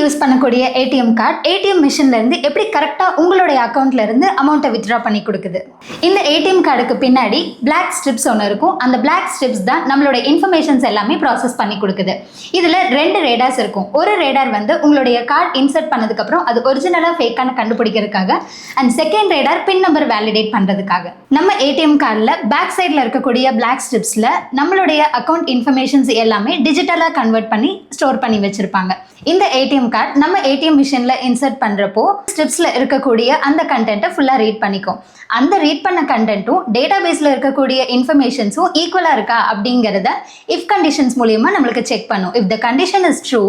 Use பண்ணக்கூடிய ATM card ATM மிஷின்ல இருந்து எப்படி கரெக்டா உங்களுடைய அக்கவுண்ட்ல இருந்து அமௌண்ட்டை வித்ட்ரா பண்ணி கொடுக்குது. இந்த ஏடிஎம் கார்டுக்கு பின்னாடி பிளாக் ஸ்ட்ரிப்ஸ் ஒன்று இருக்கும். அந்த பிளாக் ஸ்ட்ரிப்ஸ் தான் நம்மளுடைய இன்ஃபர்மேஷன்ஸ் எல்லாமே ப்ராசஸ் பண்ணி கொடுக்குது. இதுல 2 ரேடார்ஸ் இருக்கும். ஒரு ரேடார் வந்து உங்களுடைய கார்டு இன்சர்ட் பண்ணதுக்கு அப்புறம் அது ஒரிஜினலா ஃபேக்கான கண்டுபிடிக்கிறதுக்காக, அண்ட் செகண்ட் ரேடார் பின் நம்பர் வேலிடேட் பண்றதுக்காக. நம்ம ஏடிஎம் கார்டில் பேக் சைடில் இருக்கக்கூடிய பிளாக் ஸ்ட்ரிப்ஸில் நம்மளுடைய அக்கௌண்ட் இன்ஃபர்மேஷன்ஸ் எல்லாமே டிஜிட்டலாக கன்வெர்ட் பண்ணி ஸ்டோர் பண்ணி வச்சிருப்பாங்க. இந்த ஏடிஎம் கார்டு நம்ம ஏடிஎம் மிஷினில் இன்சர்ட் பண்ணுறப்போ ஸ்ட்ரிப்ஸில் இருக்கக்கூடிய அந்த கண்டென்ட்டை ஃபுல்லாக ரீட் பண்ணிக்கும். அந்த ரீட் பண்ண கண்டென்ட்டும் டேட்டா பேஸில் இருக்கக்கூடிய இன்ஃபர்மேஷன்ஸும் ஈக்குவலாக இருக்கா அப்படிங்கிறத இஃப் கண்டிஷன்ஸ் மூலியமாக நம்மளுக்கு செக் பண்ணும். If the condition is true,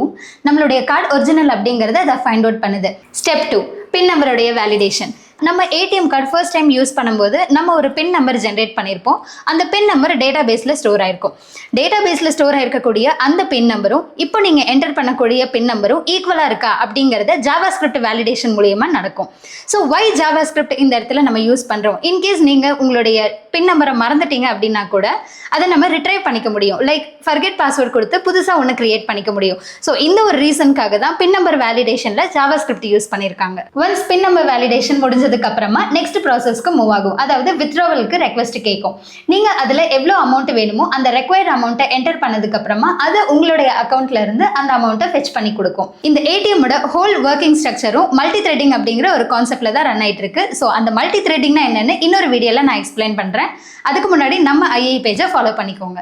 நம்மளுடைய கார்டு ஒரிஜினல் அப்படிங்கிறத அதை ஃபைண்ட் அவுட் பண்ணுது. ஸ்டெப் 2, பின் நம்பருடைய வேலிடேஷன். நம்ம ATM card first time use பண்ணும்போது நம்ம ஒரு பின் நம்பர் ஜென்ரேட் பண்ணியிருப்போம். அந்த பின் நம்பர் டேட்டா பேஸில் ஸ்டோர் ஆயிருக்கும். டேட்டா பேஸில் ஸ்டோர் ஆயிருக்கக்கூடிய அந்த பின் நம்பரும் இப்போ நீங்கள் என்டர் பண்ணக்கூடிய பின் நம்பரும் ஈக்குவலாக இருக்கா அப்படிங்கிறத ஜாவா ஸ்கிரிப்ட் வேலிடேஷன் மூலியமாக நடக்கும். ஸோ ஒய் ஜாவா ஸ்கிரிப்ட் இந்த இடத்துல நம்ம யூஸ் பண்ணுறோம்? இன்கேஸ் நீங்கள் உங்களுடைய பின் நம்பரை மறந்துட்டீங்க அப்படின்னா கூட அதை நம்ம ரிட்ரைவ் பண்ணிக்க முடியும். லைக் ஃபர்கெட் பாஸ்வேர்ட் கொடுத்து புதுசாக ஒன்று கிரியேட் பண்ணிக்க முடியும். ஸோ இந்த ஒரு ரீசனுக்காக தான் பின் நம்பர் வேலிடேஷனில் ஜாவா ஸ்கிரிப்ட் யூஸ் பண்ணியிருக்காங்க. ஒன்ஸ் பின் நம்பர் வேலிடேஷன் முடிஞ்சதுக்கு அப்புறமா நெக்ஸ்ட் ப்ராசஸ்க்கு மூவ் ஆகும். அதாவது வித்ட்ராவலுக்கு ரெக்வெஸ்ட் கேட்கும். நீங்க அதுல எவ்வளோ அமௌண்ட் வேணுமோ அந்த ரெக்வயர்ட் அமௌண்ட்டை என்டர் பண்ணதுக்கு அப்புறமா அது உங்களுடைய அக்கௌண்ட்ல இருந்து அந்த அமௌண்ட்டை ஃபெச் பண்ணி கொடுக்கும். இந்த ஏடிஎம்மோட ஹோல் ஒர்க்கிங் ஸ்ட்ரக்சரும் மல்டி த்ரெட்டிங் அப்படிங்கிற ஒரு கான்செப்ட்ல தான் ரன் ஆயிட்டு இருக்கு. ஸோ அந்த மல்டி த்ரெட்டிங்னா என்னன்னு இன்னொரு வீடியோல நான் எக்ஸ்பிளைன் பண்றேன். அதுக்கு முன்னாடி நம்ம ஐஏ பேஜை ஃபாலோ பண்ணிக்கோங்க.